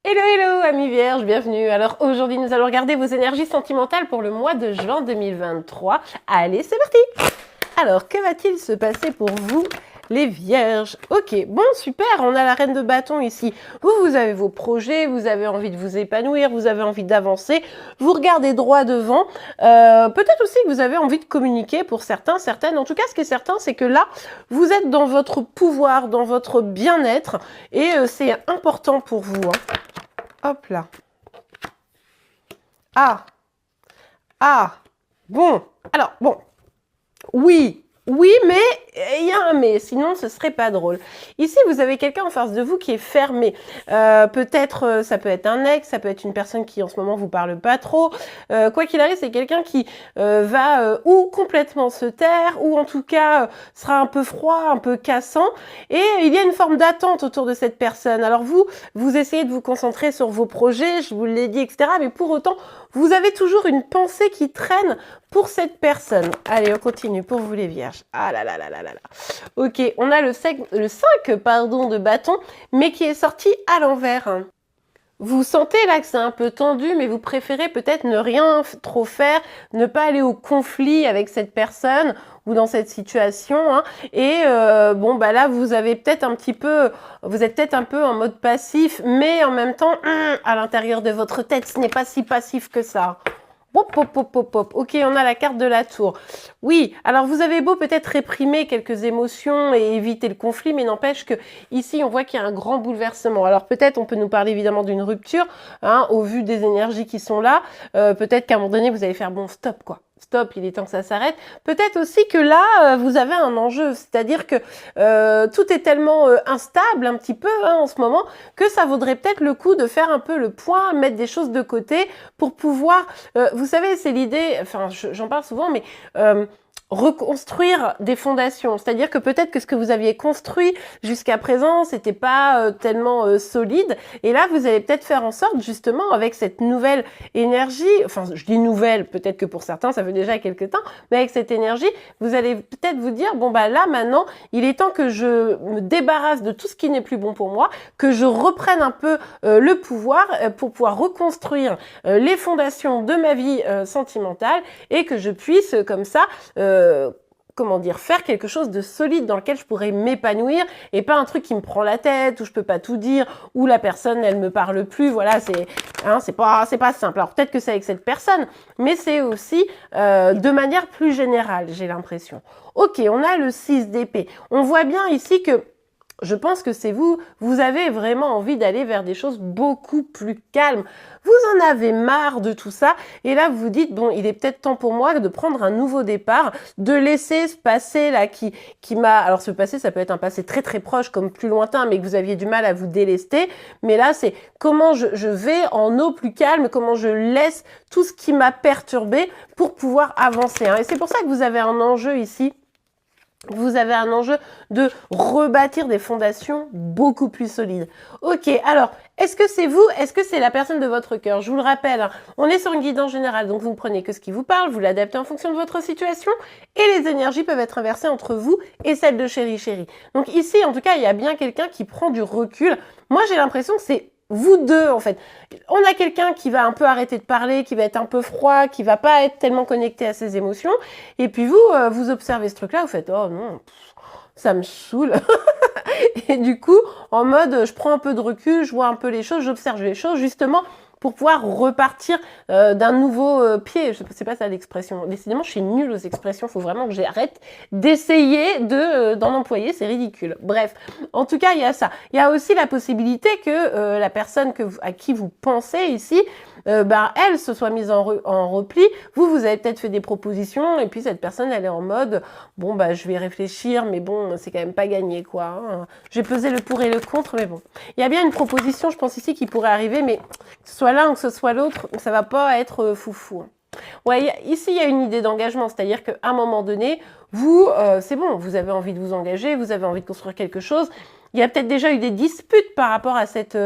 Hello, hello, amis vierges, bienvenue. Alors aujourd'hui, nous allons regarder vos énergies sentimentales pour le mois de juin 2023. Allez, c'est parti! Alors, que va-t-il se passer pour vous, les vierges? Ok, bon, super, on a la reine de bâton ici. Vous avez vos projets, vous avez envie de vous épanouir, vous avez envie d'avancer, vous regardez droit devant. Peut-être aussi que vous avez envie de communiquer pour certains, certaines. En tout cas, ce qui est certain, c'est que là, vous êtes dans votre pouvoir, dans votre bien-être, et c'est important pour vous, hein. Hop là. Bon. Alors, bon. Oui, mais il y a un mais, sinon ce serait pas drôle. Ici, vous avez quelqu'un en face de vous qui est fermé. Peut-être, ça peut être un ex, ça peut être une personne qui en ce moment vous parle pas trop. Quoi qu'il arrive, c'est quelqu'un qui va ou complètement se taire, ou en tout cas sera un peu froid, un peu cassant. Et il y a une forme d'attente autour de cette personne. Alors vous essayez de vous concentrer sur vos projets, je vous l'ai dit, etc. Mais pour autant, vous avez toujours une pensée qui traîne pour cette personne. Allez, on continue pour vous les vierges. Ah là là là là là là. Ok, on a le 5 de bâton, mais qui est sorti à l'envers. Vous sentez là que c'est un peu tendu, mais vous préférez peut-être ne rien trop faire, ne pas aller au conflit avec cette personne ou dans cette situation, hein. Et bon bah là vous avez peut-être vous êtes peut-être un peu en mode passif, mais en même temps à l'intérieur de votre tête ce n'est pas si passif que ça. Hop, hop, hop, hop, hop. Ok, on a la carte de la tour. Oui, alors vous avez beau peut-être réprimer quelques émotions et éviter le conflit, mais n'empêche que ici on voit qu'il y a un grand bouleversement. Alors peut-être on peut nous parler évidemment d'une rupture, hein, au vu des énergies qui sont là. Peut-être qu'à un moment donné vous allez faire bon stop quoi. Stop, il est temps que ça s'arrête. Peut-être aussi que là, vous avez un enjeu, c'est-à-dire que tout est tellement instable un petit peu hein, en ce moment que ça vaudrait peut-être le coup de faire un peu le point, mettre des choses de côté pour pouvoir, vous savez, c'est l'idée, enfin j'en parle souvent, mais reconstruire des fondations, c'est-à-dire que peut-être que ce que vous aviez construit jusqu'à présent, c'était pas tellement solide, et là vous allez peut-être faire en sorte justement avec cette nouvelle énergie, enfin je dis nouvelle, peut-être que pour certains ça fait déjà quelques temps, mais avec cette énergie, vous allez peut-être vous dire bon bah là maintenant, il est temps que je me débarrasse de tout ce qui n'est plus bon pour moi, que je reprenne un peu le pouvoir pour pouvoir reconstruire les fondations de ma vie sentimentale et que je puisse comme ça comment dire, faire quelque chose de solide dans lequel je pourrais m'épanouir et pas un truc qui me prend la tête, où je peux pas tout dire, où la personne, elle me parle plus, voilà, c'est pas simple. Alors peut-être que c'est avec cette personne, mais c'est aussi de manière plus générale, j'ai l'impression. Ok, on a le 6 d'épée. On voit bien ici que je pense que c'est vous avez vraiment envie d'aller vers des choses beaucoup plus calmes. Vous en avez marre de tout ça et là vous vous dites bon, il est peut-être temps pour moi de prendre un nouveau départ, de laisser ce passé là qui m'a, alors ce passé ça peut être un passé très très proche comme plus lointain mais que vous aviez du mal à vous délester, mais là c'est comment je vais en eau plus calme, comment je laisse tout ce qui m'a perturbé pour pouvoir avancer, hein. Et c'est pour ça que vous avez un enjeu ici. Vous avez un enjeu de rebâtir des fondations beaucoup plus solides. Ok, alors, est-ce que c'est vous? Est-ce que c'est la personne de votre cœur? Je vous le rappelle, hein, on est sur une guidance générale, donc vous ne prenez que ce qui vous parle, vous l'adaptez en fonction de votre situation, et les énergies peuvent être inversées entre vous et celles de chéri. Donc ici, en tout cas, il y a bien quelqu'un qui prend du recul. Moi, j'ai l'impression que c'est vous deux, en fait. On a quelqu'un qui va un peu arrêter de parler, qui va être un peu froid, qui va pas être tellement connecté à ses émotions. Et puis vous, vous observez ce truc-là, vous faites « Oh non, ça me saoule ». Et du coup, en mode, je prends un peu de recul, je vois un peu les choses, j'observe les choses, justement, pour pouvoir repartir d'un nouveau pied. Je sais pas ça l'expression. Décidément, je suis nulle aux expressions. Il faut vraiment que j'arrête d'essayer d'en employer. C'est ridicule. Bref, en tout cas, il y a ça. Il y a aussi la possibilité que la personne à qui vous pensez ici, elle se soit mise en repli. Vous avez peut-être fait des propositions et puis cette personne, elle est en mode bon, bah, je vais réfléchir, mais bon, c'est quand même pas gagné, quoi, hein. J'ai pesé le pour et le contre, mais bon. Il y a bien une proposition, je pense ici, qui pourrait arriver, mais que ce soit l'un ou que ce soit l'autre, ça va pas être foufou, hein. Ouais, ici, il y a une idée d'engagement, c'est-à-dire qu'à un moment donné, vous, c'est bon, vous avez envie de vous engager, vous avez envie de construire quelque chose. Il y a peut-être déjà eu des disputes par rapport à cette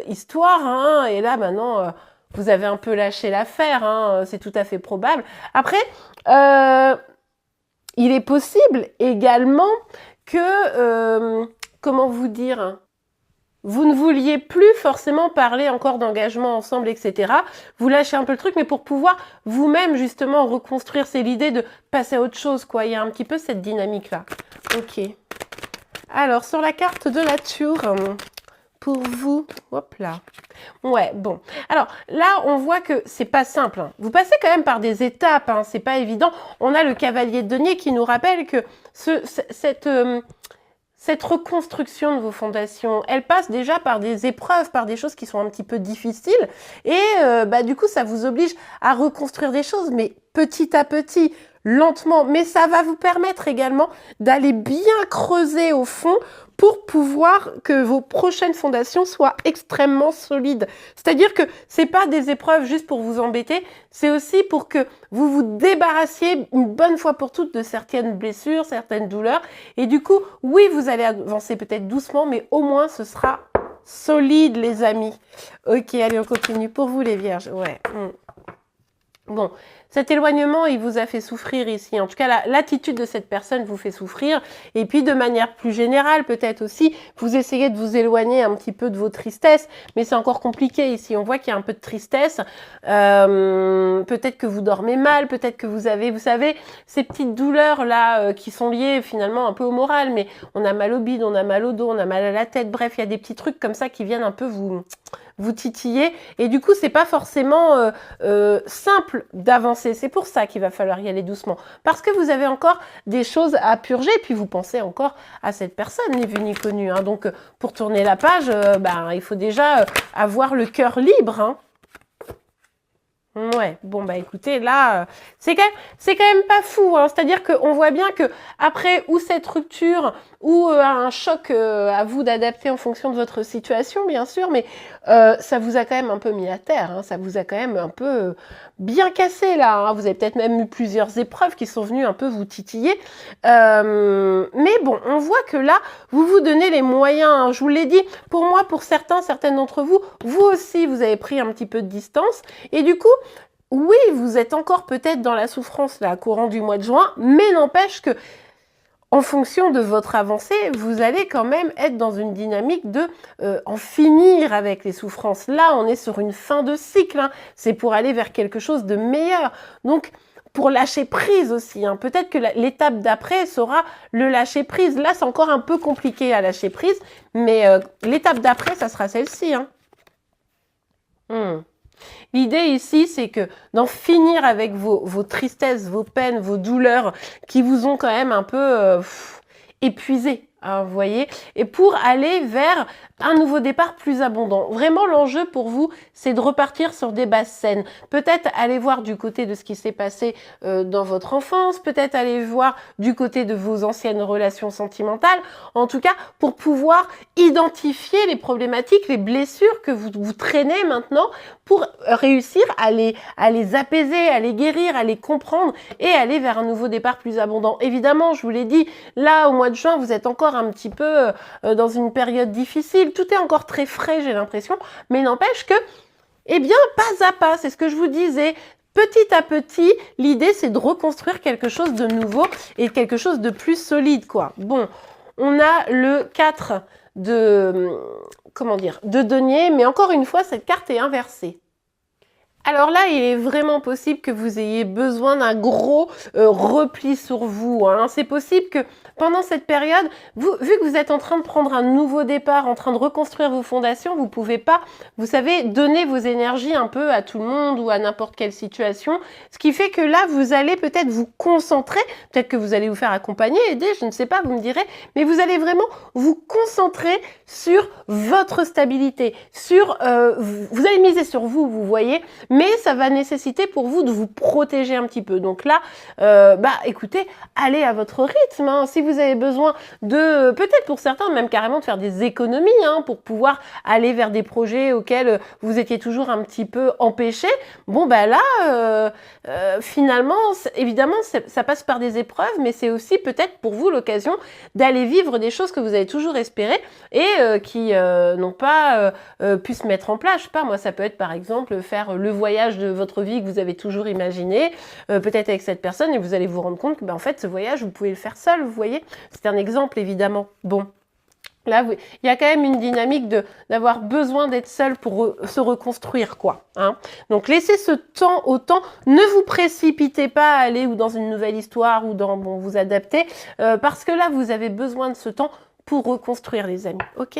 histoire, hein, et là, maintenant, vous avez un peu lâché l'affaire, hein, c'est tout à fait probable. Après, il est possible également que, comment vous dire, vous ne vouliez plus forcément parler encore d'engagement ensemble, etc. Vous lâchez un peu le truc, mais pour pouvoir vous-même justement reconstruire, c'est l'idée de passer à autre chose, quoi. Il y a un petit peu cette dynamique-là. Ok. Alors, sur la carte de la Tour, pour vous, hop là. Ouais, bon. Alors, là, on voit que c'est pas simple, hein. Vous passez quand même par des étapes, hein. C'est pas évident. On a le cavalier de denier qui nous rappelle que cette reconstruction de vos fondations, elle passe déjà par des épreuves, par des choses qui sont un petit peu difficiles. Et du coup, ça vous oblige à reconstruire des choses, mais petit à petit, lentement. Mais ça va vous permettre également d'aller bien creuser au fond pour pouvoir que vos prochaines fondations soient extrêmement solides. C'est-à-dire que c'est pas des épreuves juste pour vous embêter, c'est aussi pour que vous vous débarrassiez une bonne fois pour toutes de certaines blessures, certaines douleurs. Et du coup, oui, vous allez avancer peut-être doucement, mais au moins ce sera solide, les amis. Ok, allez, on continue. Pour vous, les vierges, ouais. Bon, cet éloignement, il vous a fait souffrir ici. En tout cas, l'attitude de cette personne vous fait souffrir. Et puis, de manière plus générale, peut-être aussi, vous essayez de vous éloigner un petit peu de vos tristesses. Mais c'est encore compliqué ici. On voit qu'il y a un peu de tristesse. Peut-être que vous dormez mal. Peut-être que vous avez, vous savez, ces petites douleurs-là qui sont liées finalement un peu au moral. Mais on a mal au bide, on a mal au dos, on a mal à la tête. Bref, il y a des petits trucs comme ça qui viennent un peu vous titiller. Et du coup, c'est pas forcément simple d'avancer. C'est pour ça qu'il va falloir y aller doucement. Parce que vous avez encore des choses à purger, puis vous pensez encore à cette personne, ni vu ni connu. Hein. Donc, pour tourner la page, il faut déjà avoir le cœur libre. Hein. Ouais, bon écoutez, là, c'est quand même pas fou, hein. C'est-à-dire qu'on voit bien que après ou cette rupture ou un choc à vous d'adapter en fonction de votre situation, bien sûr, mais ça vous a quand même un peu mis à terre, hein. Ça vous a quand même un peu bien cassé là, hein. Vous avez peut-être même eu plusieurs épreuves qui sont venues un peu vous titiller, mais bon, on voit que là, vous vous donnez les moyens, hein. Je vous l'ai dit, pour moi, pour certaines d'entre vous, vous aussi, vous avez pris un petit peu de distance, et du coup, oui, vous êtes encore peut-être dans la souffrance là, courant du mois de juin, mais n'empêche que, en fonction de votre avancée, vous allez quand même être dans une dynamique de en finir avec les souffrances. Là, on est sur une fin de cycle, hein. C'est pour aller vers quelque chose de meilleur. Donc, pour lâcher prise aussi, hein. Peut-être que l'étape d'après sera le lâcher prise. Là, c'est encore un peu compliqué à lâcher prise, mais l'étape d'après, ça sera celle-ci, hein. L'idée ici, c'est que d'en finir avec vos tristesses, vos peines, vos douleurs qui vous ont quand même un peu épuisé, hein, vous voyez, et pour aller vers un nouveau départ plus abondant. Vraiment, l'enjeu pour vous, c'est de repartir sur des bases saines. Peut-être aller voir du côté de ce qui s'est passé dans votre enfance, peut-être aller voir du côté de vos anciennes relations sentimentales, en tout cas pour pouvoir identifier les problématiques, les blessures que vous traînez maintenant pour réussir à les apaiser, à les guérir, à les comprendre et aller vers un nouveau départ plus abondant. Évidemment, je vous l'ai dit, là, au mois de juin, vous êtes encore un petit peu dans une période difficile. Tout est encore très frais, j'ai l'impression, mais n'empêche que, eh bien, pas à pas, c'est ce que je vous disais. Petit à petit, l'idée, c'est de reconstruire quelque chose de nouveau et quelque chose de plus solide, quoi. Bon, on a le 4 de denier, mais encore une fois, cette carte est inversée. Alors là, il est vraiment possible que vous ayez besoin d'un gros repli sur vous, hein. C'est possible que pendant cette période, vu que vous êtes en train de prendre un nouveau départ, en train de reconstruire vos fondations, vous pouvez pas, vous savez, donner vos énergies un peu à tout le monde ou à n'importe quelle situation. Ce qui fait que là, vous allez peut-être vous concentrer, peut-être que vous allez vous faire accompagner, aider, je ne sais pas, vous me direz, mais vous allez vraiment vous concentrer sur votre stabilité, sur, vous allez miser sur vous, vous voyez, mais ça va nécessiter pour vous de vous protéger un petit peu. Donc là, écoutez, allez à votre rythme, hein. Si vous avez besoin de, peut-être pour certains, même carrément de faire des économies, hein, pour pouvoir aller vers des projets auxquels vous étiez toujours un petit peu empêché, bon là, finalement, évidemment, ça passe par des épreuves, mais c'est aussi peut-être pour vous l'occasion d'aller vivre des choses que vous avez toujours espérées et qui n'ont pas pu se mettre en place. Je sais pas, moi, ça peut être par exemple faire le voyage de votre vie que vous avez toujours imaginé, peut-être avec cette personne, et vous allez vous rendre compte que en fait, ce voyage, vous pouvez le faire seul, vous voyez. C'est un exemple, évidemment. Bon. Là, il y a quand même une dynamique d'avoir besoin d'être seul pour se reconstruire, quoi. Hein. Donc, laissez ce temps au temps. Ne vous précipitez pas à aller ou dans une nouvelle histoire ou dans vous adapter, parce que là, vous avez besoin de ce temps pour reconstruire, les amis. Ok?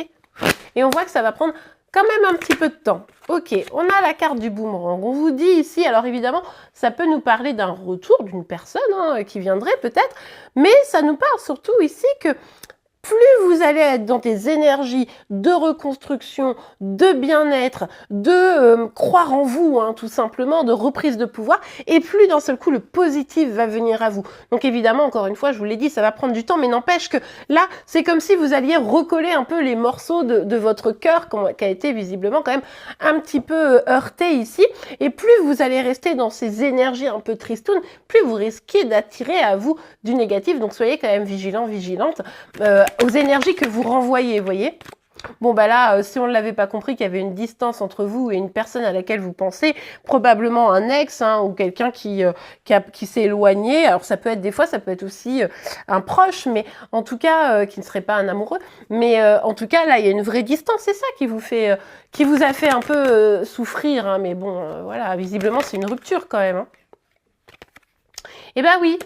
Et on voit que ça va prendre quand même un petit peu de temps. Ok, on a la carte du boomerang. On vous dit ici, alors évidemment, ça peut nous parler d'un retour d'une personne hein, qui viendrait peut-être, mais ça nous parle surtout ici que plus vous allez être dans des énergies de reconstruction, de bien-être, de croire en vous, hein, tout simplement, de reprise de pouvoir, et plus d'un seul coup le positif va venir à vous. Donc évidemment, encore une fois, je vous l'ai dit, ça va prendre du temps, mais n'empêche que là, c'est comme si vous alliez recoller un peu les morceaux de votre cœur, qui a été visiblement quand même un petit peu heurté ici, et plus vous allez rester dans ces énergies un peu tristounes, plus vous risquez d'attirer à vous du négatif, donc soyez quand même vigilant, vigilante, aux énergies que vous renvoyez, vous voyez. Bon, bah là, si on ne l'avait pas compris qu'il y avait une distance entre vous et une personne à laquelle vous pensez, probablement un ex hein, ou quelqu'un qui s'est éloigné. Alors, ça peut être des fois, ça peut être aussi un proche, mais en tout cas, qui ne serait pas un amoureux. Mais en tout cas, là, il y a une vraie distance. C'est ça qui vous a fait un peu souffrir. Hein, mais bon, voilà, visiblement, c'est une rupture quand même. Hein. Eh ben oui.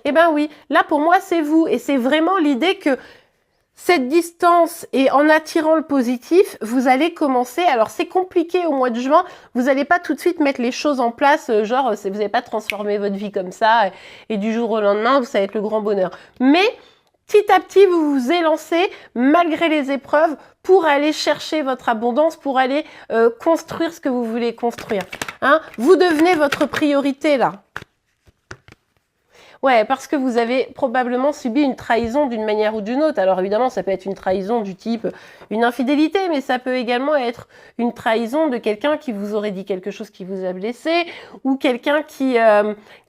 Eh ben oui. Là, pour moi, c'est vous. Et c'est vraiment l'idée que cette distance et en attirant le positif, vous allez commencer, alors c'est compliqué au mois de juin, vous n'allez pas tout de suite mettre les choses en place, genre vous n'allez pas transformer votre vie comme ça et du jour au lendemain, ça va être le grand bonheur. Mais petit à petit, vous vous élancez malgré les épreuves pour aller chercher votre abondance, pour aller construire ce que vous voulez construire. Hein, vous devenez votre priorité là. Ouais, parce que vous avez probablement subi une trahison d'une manière ou d'une autre. Alors évidemment, ça peut être une trahison du type une infidélité, mais ça peut également être une trahison de quelqu'un qui vous aurait dit quelque chose qui vous a blessé, ou quelqu'un qui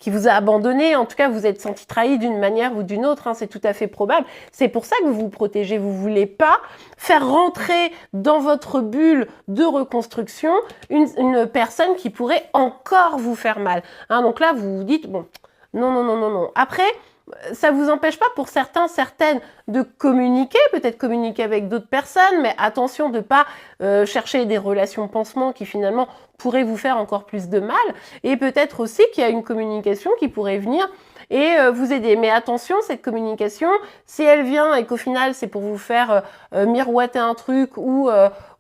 vous a abandonné. En tout cas, vous êtes senti trahi d'une manière ou d'une autre. Hein, c'est tout à fait probable. C'est pour ça que vous vous protégez. Vous voulez pas faire rentrer dans votre bulle de reconstruction une personne qui pourrait encore vous faire mal. Hein, donc là, vous vous dites, bon... Non, non, non, non, non. Après, ça vous empêche pas pour certains, certaines de communiquer, peut-être communiquer avec d'autres personnes, mais attention de pas chercher des relations pansement qui finalement pourraient vous faire encore plus de mal. Et peut-être aussi qu'il y a une communication qui pourrait venir et vous aider. Mais attention, cette communication, si elle vient et qu'au final c'est pour vous faire miroiter un truc ou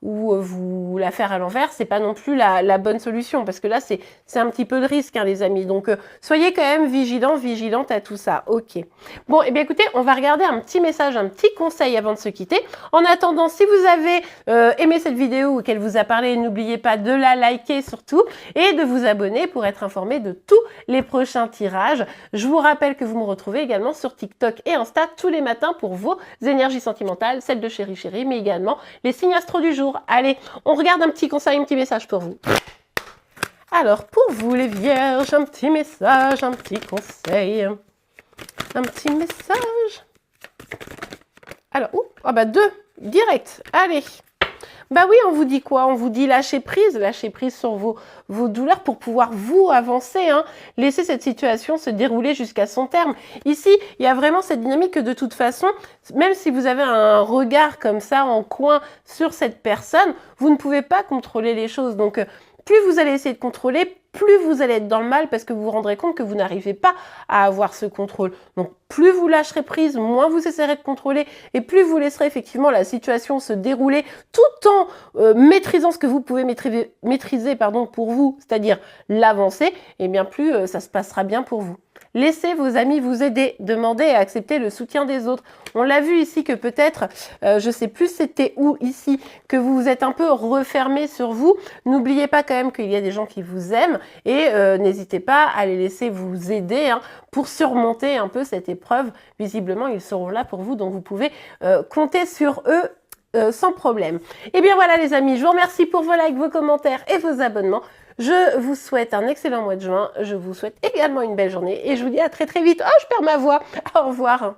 vous la faire à l'envers, c'est pas non plus la bonne solution, parce que là c'est un petit peu de risque, hein, les amis. Donc soyez quand même vigilants, vigilantes à tout ça. Ok. Bon, et bien écoutez, on va regarder un petit message, un petit conseil avant de se quitter. En attendant, si vous avez aimé cette vidéo ou qu'elle vous a parlé, n'oubliez pas de la liker surtout et de vous abonner pour être informé de tous les prochains tirages. Je vous rappelle que vous me retrouvez également sur TikTok et Insta tous les matins pour vos énergies sentimentales, celles de Chéri Chéri, mais également les signes astro du jour. Allez, on regarde un petit conseil, un petit message pour vous. Alors, pour vous les vierges, un petit message, un petit conseil. Un petit message. Alors, ah bah 2, direct, allez. Bah oui, on vous dit quoi? On vous dit lâcher prise sur vos douleurs pour pouvoir vous avancer, hein. Laisser cette situation se dérouler jusqu'à son terme. Ici, il y a vraiment cette dynamique que de toute façon, même si vous avez un regard comme ça en coin sur cette personne, vous ne pouvez pas contrôler les choses. Donc, plus vous allez essayer de contrôler, plus vous allez être dans le mal parce que vous vous rendrez compte que vous n'arrivez pas à avoir ce contrôle. Donc, plus vous lâcherez prise, moins vous essaierez de contrôler et plus vous laisserez effectivement la situation se dérouler tout en maîtrisant ce que vous pouvez maîtriser pour vous, c'est-à-dire l'avancée, et bien plus ça se passera bien pour vous. Laissez vos amis vous aider, demandez et acceptez le soutien des autres. On l'a vu ici que peut-être, je sais plus c'était où ici, que vous vous êtes un peu refermé sur vous. N'oubliez pas quand même qu'il y a des gens qui vous aiment et n'hésitez pas à les laisser vous aider hein, pour surmonter un peu cette épreuve. Visiblement, ils seront là pour vous, donc vous pouvez compter sur eux sans problème. Et bien voilà les amis, je vous remercie pour vos likes, vos commentaires et vos abonnements. Je vous souhaite un excellent mois de juin. Je vous souhaite également une belle journée et je vous dis à très très vite. Oh, je perds ma voix. Au revoir.